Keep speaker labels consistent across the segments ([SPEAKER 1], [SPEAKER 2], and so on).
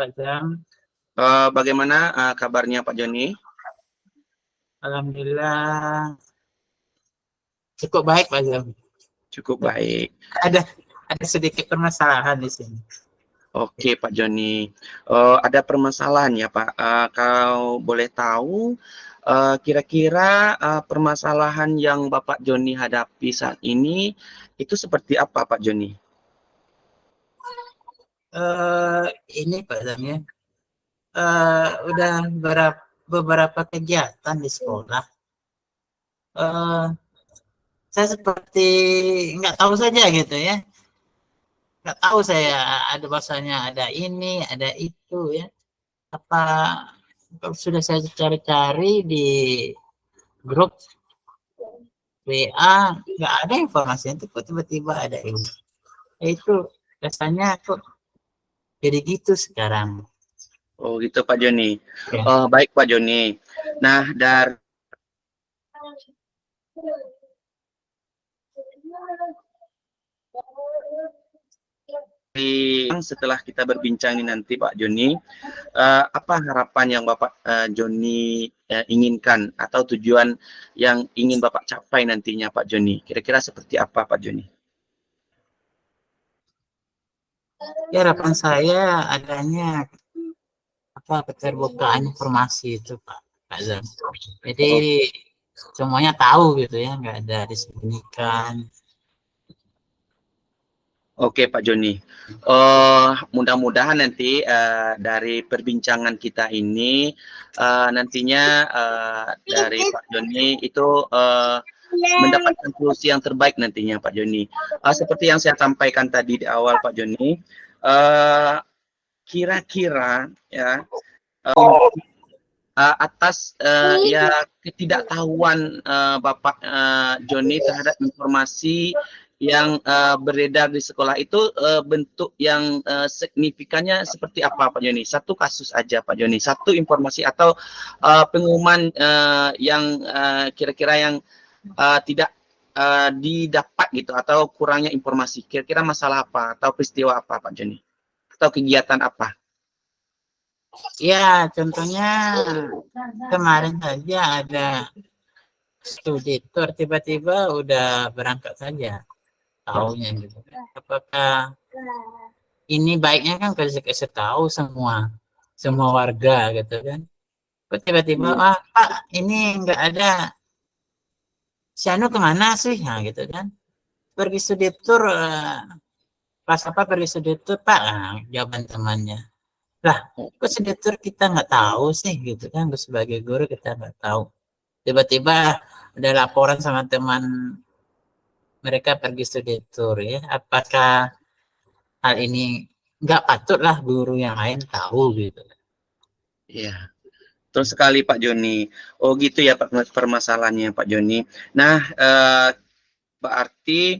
[SPEAKER 1] Pak Zam.
[SPEAKER 2] Bagaimana kabarnya Pak Joni?
[SPEAKER 1] Alhamdulillah cukup baik Pak Zam.
[SPEAKER 2] Cukup baik.
[SPEAKER 1] Ada sedikit permasalahan di sini.
[SPEAKER 2] Oke Pak Joni, ada permasalahan ya Pak. Kalau boleh tahu, kira-kira permasalahan yang Bapak Joni hadapi saat ini itu seperti apa Pak Joni?
[SPEAKER 1] Ini Pak Zam ya, udah beberapa kegiatan di sekolah. Saya seperti nggak tahu saja gitu ya. Nggak tahu saya ada bahasanya, ada ini, ada itu ya. Apa sudah saya cari-cari di grup WA, nggak ada informasi itu, kok tiba-tiba ada ini. Itu rasanya kok jadi gitu sekarang.
[SPEAKER 2] Oh gitu Pak Joni.
[SPEAKER 1] Ya.
[SPEAKER 2] Baik Pak Joni. Nah setelah kita berbincang ini nanti Pak Joni, apa harapan yang Bapak Joni inginkan atau tujuan yang ingin Bapak capai nantinya Pak Joni? Kira-kira seperti apa Pak Joni?
[SPEAKER 1] Ya, harapan saya adanya keterbukaan informasi itu Pak Zam. Jadi semuanya tahu gitu ya, nggak ada disembunyikan.
[SPEAKER 2] Oke Pak Joni, mudah-mudahan nanti dari perbincangan kita ini nantinya dari Pak Joni itu mendapatkan solusi yang terbaik nantinya Pak Joni. Seperti yang saya sampaikan tadi di awal Pak Joni, kira-kira ya atas ya ketidaktahuan Bapak Joni terhadap informasi yang beredar di sekolah itu bentuk yang signifikannya seperti apa Pak Joni? Satu kasus aja Pak Joni, satu informasi atau pengumuman yang kira-kira yang tidak didapat gitu atau kurangnya informasi. Kira-kira masalah apa atau peristiwa apa Pak Joni? Atau kegiatan apa?
[SPEAKER 1] Ya, contohnya kemarin saja ada studi tour tiba-tiba udah berangkat saja. Tahunya gitu. Apakah ini baiknya kan kasih tahu semua warga gitu kan. Kok tiba-tiba Pak ini nggak ada, si Anu kemana sih, nah gitu kan, pergi studi tour, pas apa pergi studi tour Pak, nah, jawaban temannya lah, kok studi tour kita nggak tahu sih gitu kan, sebagai guru kita nggak tahu, tiba-tiba ada laporan sama teman mereka pergi studi tour ya. Apakah hal ini nggak patut lah guru yang lain tahu gitu?
[SPEAKER 2] Iya. Betul sekali Pak Joni. Oh gitu ya Pak permasalahannya Pak Joni. Nah, berarti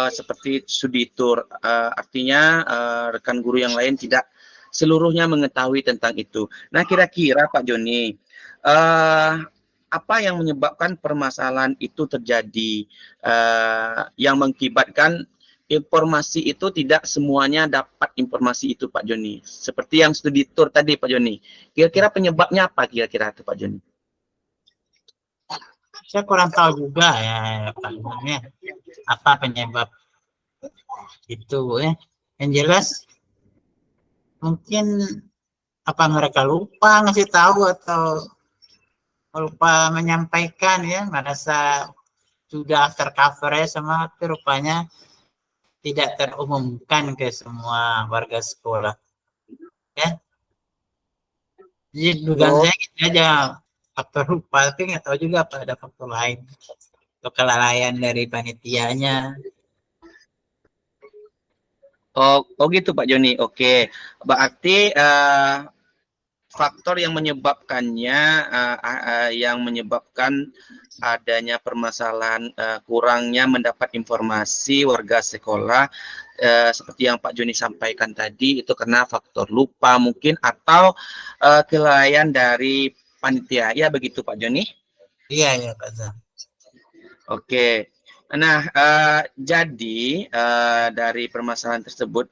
[SPEAKER 2] seperti studi tour, artinya rekan guru yang lain tidak seluruhnya mengetahui tentang itu. Nah, kira-kira Pak Joni, apa yang menyebabkan permasalahan itu terjadi, yang mengakibatkan informasi itu tidak semuanya dapat informasi itu Pak Joni? Seperti yang studi tour tadi Pak Joni. Kira-kira penyebabnya apa kira-kira itu Pak Joni?
[SPEAKER 1] Saya kurang tahu juga ya Pak, apa penyebab itu ya. Yang jelas mungkin apa mereka lupa ngasih tahu atau lupa menyampaikan ya, merasa sudah tercover ya sama, tapi rupanya tidak terumumkan ke semua warga sekolah ya. Jadi dugaan saya gitu aja, faktor lupa, tapi nggak tahu juga apa ada faktor lain atau kelalaian dari panitianya.
[SPEAKER 2] Oh gitu Pak Joni. Oke, berarti faktor yang menyebabkannya, yang menyebabkan adanya permasalahan kurangnya mendapat informasi warga sekolah, seperti yang Pak Joni sampaikan tadi, itu karena faktor lupa mungkin atau kelalaian dari panitia. Ya begitu Pak Joni?
[SPEAKER 1] Iya ya Pak Zam.
[SPEAKER 2] Oke. Nah, jadi dari permasalahan tersebut,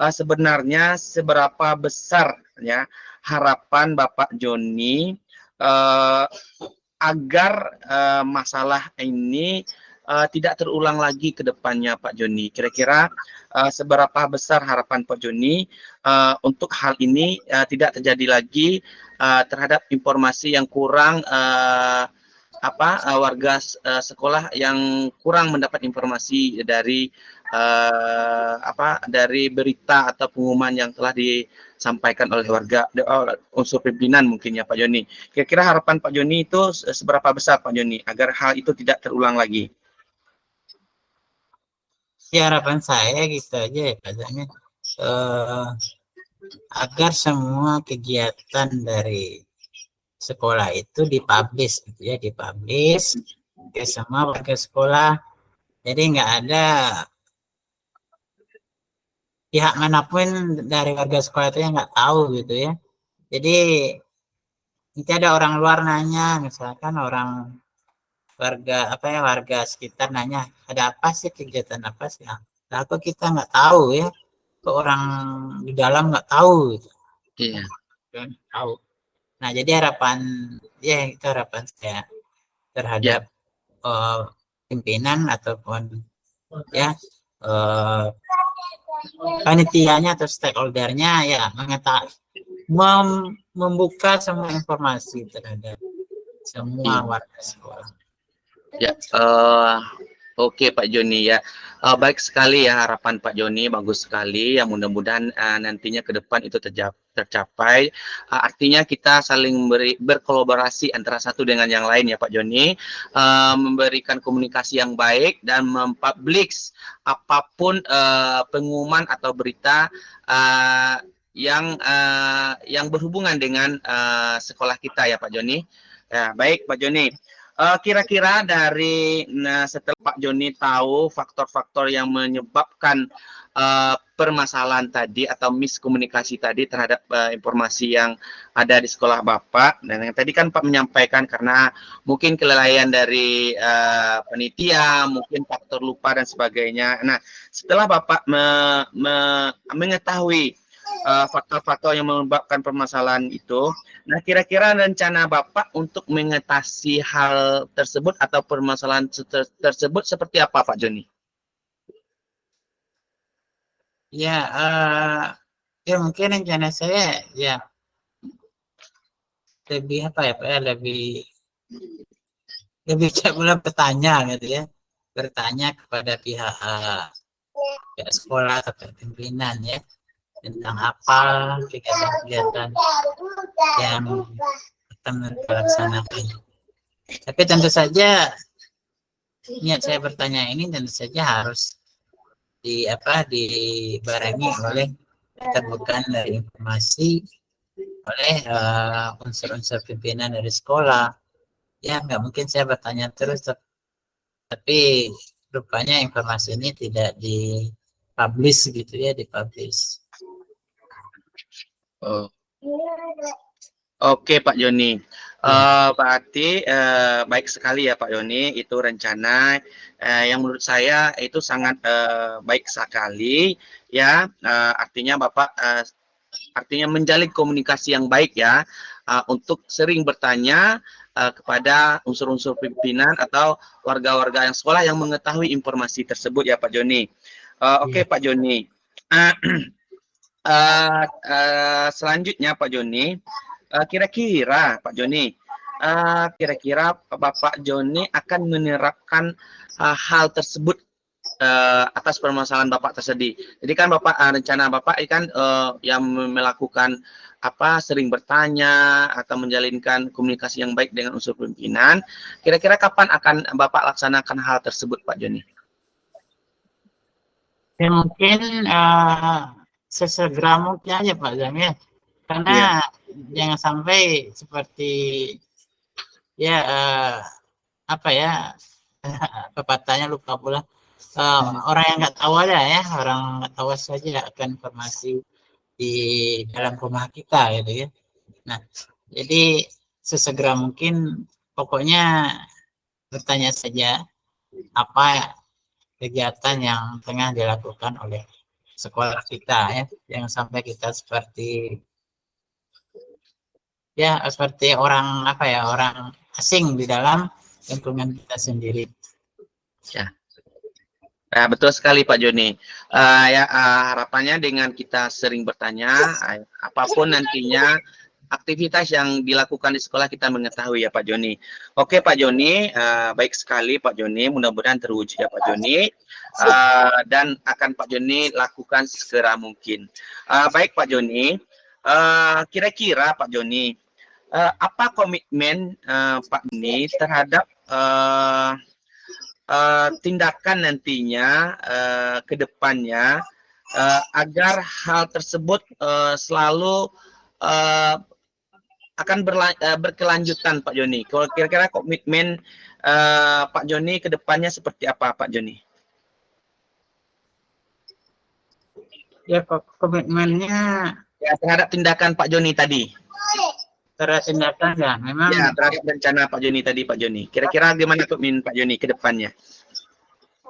[SPEAKER 2] sebenarnya seberapa besar ya harapan Bapak Joni agar masalah ini tidak terulang lagi ke depannya, Pak Joni. Kira-kira seberapa besar harapan Pak Joni untuk hal ini tidak terjadi lagi terhadap informasi yang kurang warga sekolah yang kurang mendapat informasi dari dari berita atau pengumuman yang telah disampaikan oleh warga unsur pimpinan mungkin ya Pak Joni. Kira-kira harapan Pak Joni itu seberapa besar Pak Joni agar hal itu tidak terulang lagi?
[SPEAKER 1] Ya harapan saya gitu aja ya katanya agar semua kegiatan dari sekolah itu dipublish gitu ya, dipublish ke semua warga sekolah. Jadi nggak ada pihak manapun dari warga sekolah itu yang nggak tahu gitu ya. Jadi nanti ada orang luar nanya, misalkan orang warga sekitar nanya, ada apa sih, kegiatan apa sih? Nah, kok kita nggak tahu ya, kok orang di dalam nggak tahu gitu.
[SPEAKER 2] Iya.
[SPEAKER 1] Tahu. Nah, jadi itu harapan saya terhadap pimpinan ataupun ya panitianya atau stakeholdernya ya membuka semua informasi terhadap semua warga sekolah.
[SPEAKER 2] Ya, oke Pak Joni ya. Baik sekali ya harapan Pak Joni, bagus sekali. Yang mudah-mudahan nantinya ke depan itu tercapai. Artinya kita saling berkolaborasi antara satu dengan yang lain ya Pak Joni, memberikan komunikasi yang baik dan mempublish apapun pengumuman atau berita yang berhubungan dengan sekolah kita ya Pak Joni. Ya, baik Pak Joni. Kira-kira setelah Pak Joni tahu faktor-faktor yang menyebabkan permasalahan tadi atau miskomunikasi tadi terhadap informasi yang ada di sekolah Bapak, dan yang tadi kan Pak menyampaikan karena mungkin kelalaian dari panitia, mungkin faktor lupa dan sebagainya. Nah, setelah Bapak mengetahui faktor-faktor yang menyebabkan permasalahan itu, nah kira-kira rencana Bapak untuk mengatasi hal tersebut atau permasalahan tersebut seperti apa Pak Joni?
[SPEAKER 1] Ya, mungkin rencana saya ya lebih lebih bertanya gitu ya, bertanya kepada pihak sekolah atau pimpinan ya tentang apa kegiatan-kegiatan yang akan mereka laksanakan. Tapi tentu saja niat saya bertanya ini tentu saja harus dibarengi oleh keterbukaan dari informasi oleh unsur-unsur pimpinan dari sekolah. Ya nggak mungkin saya bertanya terus, tapi rupanya informasi ini tidak dipublish gitu ya, dipublish.
[SPEAKER 2] Oke Pak Joni, berarti baik sekali ya Pak Joni, itu rencana yang menurut saya itu sangat baik sekali ya, artinya Bapak artinya menjalin komunikasi yang baik ya, untuk sering bertanya kepada unsur-unsur pimpinan atau warga-warga yang sekolah yang mengetahui informasi tersebut ya Pak Joni. Oke Pak Joni. Selanjutnya Pak Joni, kira-kira Pak Joni, kira-kira Bapak Joni akan menerapkan hal tersebut atas permasalahan Bapak tersebut. Jadi kan Bapak rencana Bapak kan yang melakukan sering bertanya atau menjalinkan komunikasi yang baik dengan unsur pimpinan. Kira-kira kapan akan Bapak laksanakan hal tersebut Pak Joni?
[SPEAKER 1] Ya mungkin sesegera mungkin aja Pak Zam ya, karena jangan sampai seperti ya pepatahnya lupa pula, orang yang nggak tahu aja ya, orang nggak tahu saja akan informasi di dalam rumah kita gitu ya. Nah, jadi sesegera mungkin pokoknya bertanya saja apa kegiatan yang tengah dilakukan oleh sekolah kita ya, jangan sampai kita seperti orang apa ya, orang asing di dalam lingkungan kita sendiri.
[SPEAKER 2] Ya. Nah, betul sekali Pak Joni. Harapannya dengan kita sering bertanya, apapun nantinya aktivitas yang dilakukan di sekolah kita mengetahui ya Pak Joni. Oke Pak Joni, baik sekali Pak Joni, mudah-mudahan terwujud ya Pak Joni. Dan akan Pak Joni lakukan segera mungkin. Baik Pak Joni, kira-kira Pak Joni, apa komitmen Pak Joni terhadap tindakan nantinya ke depannya agar hal tersebut selalu akan berkelanjutan Pak Joni. Kalau kira-kira komitmen Pak Joni ke depannya seperti apa Pak Joni?
[SPEAKER 1] Ya, komitmennya
[SPEAKER 2] ya terhadap tindakan Pak Joni tadi.
[SPEAKER 1] Terhadap tindakan ya, memang
[SPEAKER 2] ya terhadap rencana Pak Joni tadi Pak Joni. Kira-kira gimana komitmen Pak Joni ke depannya?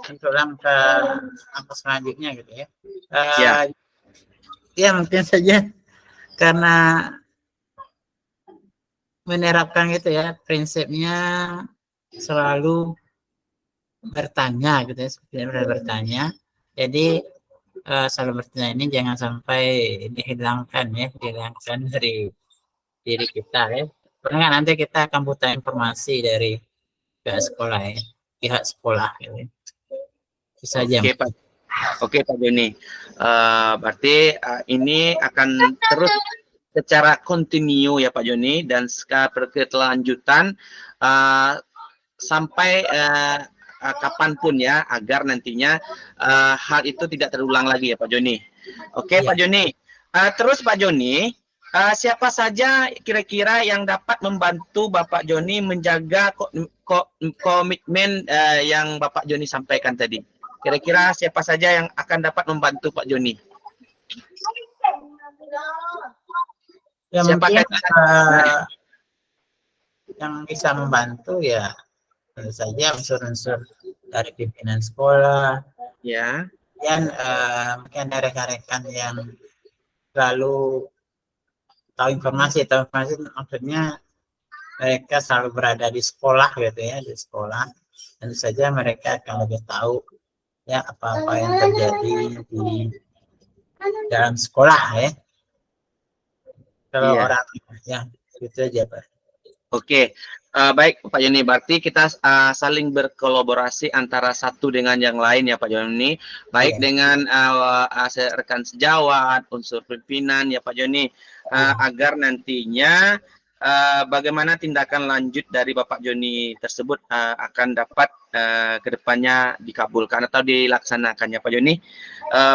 [SPEAKER 1] Untuk langkah selanjutnya gitu ya. Ya mungkin saja karena menerapkan gitu ya, prinsipnya selalu bertanya gitu ya, sebenarnya bertanya. Jadi selalu bertanya ini jangan sampai dihilangkan dari diri kita ya. Karena nanti kita akan butuh informasi dari pihak sekolah ya, pihak sekolah gitu. Itu saja.
[SPEAKER 2] Oke Pak Joni. Berarti ini akan terus secara kontinu ya Pak Joni, dan berkelanjutan sampai kapanpun ya, agar nantinya hal itu tidak terulang lagi ya Pak Joni. Oke Pak Joni. Terus Pak Joni, siapa saja kira-kira yang dapat membantu Bapak Joni menjaga komitmen yang Bapak Joni sampaikan tadi? Kira-kira siapa saja yang akan dapat membantu Pak Joni?
[SPEAKER 1] Ya, mungkin yang bisa membantu ya tentu saja unsur-unsur dari pimpinan sekolah
[SPEAKER 2] ya,
[SPEAKER 1] dan mungkin ada rekan-rekan yang selalu tahu informasi maksudnya mereka selalu berada di sekolah gitu ya, di sekolah, tentu saja mereka akan lebih tahu ya apa-apa yang terjadi di dalam sekolah ya. Kalau orang ya itu aja Pak.
[SPEAKER 2] Oke, baik Pak Joni, berarti kita saling berkolaborasi antara satu dengan yang lain ya Pak Joni, baik dengan rekan sejawat, unsur pimpinan ya Pak Joni, agar nantinya bagaimana tindakan lanjut dari Bapak Joni tersebut akan dapat kedepannya dikabulkan atau dilaksanakan ya Pak Joni.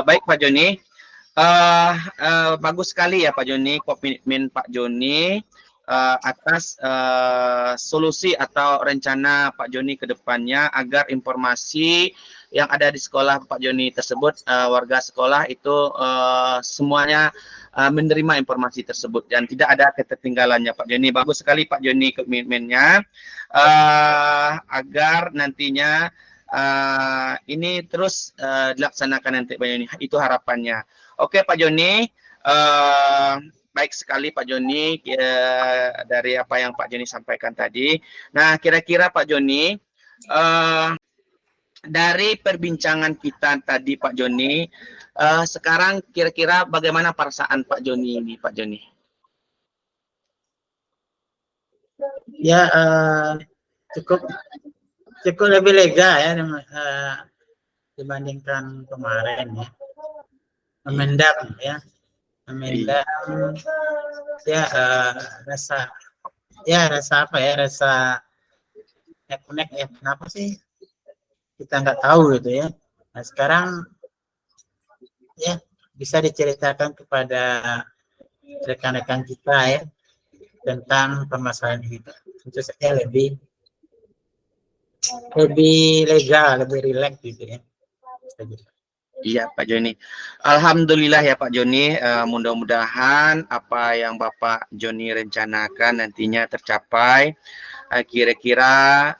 [SPEAKER 2] Baik Pak Joni, bagus sekali ya Pak Joni, komitmen Pak Joni atas solusi atau rencana Pak Joni ke depannya agar informasi yang ada di sekolah Pak Joni tersebut, warga sekolah itu semuanya menerima informasi tersebut dan tidak ada ketertinggalannya Pak Joni. Bagus sekali Pak Joni komitmennya agar nantinya ini terus dilaksanakan nanti Pak Joni. Itu harapannya. Oke Pak Joni, baik sekali Pak Joni dari apa yang Pak Joni sampaikan tadi. Nah, kira-kira Pak Joni, dari perbincangan kita tadi Pak Joni, sekarang kira-kira bagaimana perasaan Pak Joni ini Pak Joni?
[SPEAKER 1] Ya, cukup lebih lega ya dibandingkan kemarin ya. Memendam ya. Memendam ya rasa apa ya, rasa nek ya, kenapa sih kita nggak tahu gitu ya. Nah sekarang ya bisa diceritakan kepada rekan-rekan kita ya tentang permasalahan itu, tentu saja lebih lega, lebih rileks gitu ya.
[SPEAKER 2] Iya Pak Joni, alhamdulillah ya Pak Joni, mudah-mudahan apa yang Bapak Joni rencanakan nantinya tercapai. Kira-kira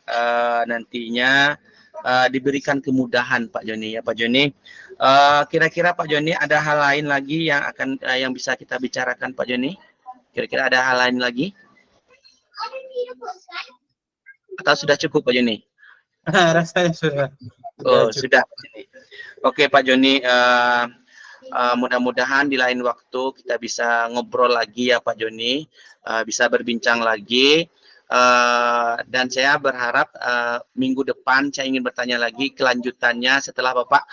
[SPEAKER 2] nantinya diberikan kemudahan Pak Joni ya Pak Joni. Kira-kira Pak Joni ada hal lain lagi yang akan yang bisa kita bicarakan Pak Joni? Kira-kira ada hal lain lagi? Atau sudah cukup Pak Joni?
[SPEAKER 1] Rasanya sudah.
[SPEAKER 2] Oh,
[SPEAKER 1] cukup.
[SPEAKER 2] sudah. Oke Pak Joni, mudah-mudahan di lain waktu kita bisa ngobrol lagi ya Pak Joni, bisa berbincang lagi. Dan saya berharap minggu depan saya ingin bertanya lagi kelanjutannya setelah Bapak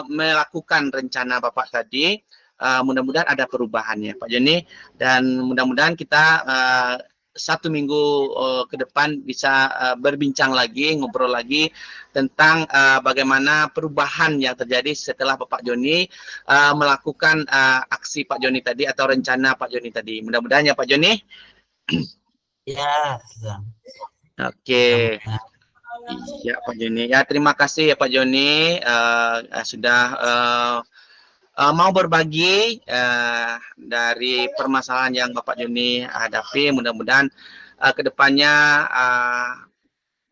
[SPEAKER 2] melakukan rencana Bapak tadi. Mudah-mudahan ada perubahannya Pak Joni, dan mudah-mudahan kita 1 minggu ke depan bisa berbincang lagi, ngobrol lagi tentang bagaimana perubahan yang terjadi setelah Bapak Joni melakukan aksi Pak Joni tadi atau rencana Pak Joni tadi. Mudah-mudahan ya Pak Joni.
[SPEAKER 1] Ya,
[SPEAKER 2] Oke. Ya Pak Joni. Ya terima kasih ya Pak Joni sudah mau berbagi dari permasalahan yang Bapak Joni hadapi. Mudah-mudahan kedepannya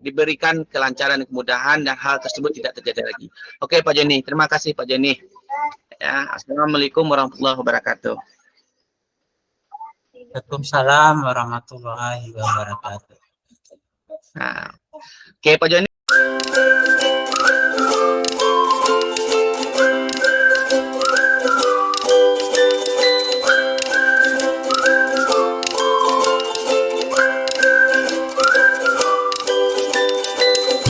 [SPEAKER 2] diberikan kelancaran dan kemudahan dan hal tersebut tidak terjadi lagi. Oke Pak Joni, terima kasih Pak Joni. Ya, Assalamualaikum warahmatullahi wabarakatuh.
[SPEAKER 1] Waalaikumsalam warahmatullahi wabarakatuh.
[SPEAKER 2] Nah, oke Pak Joni.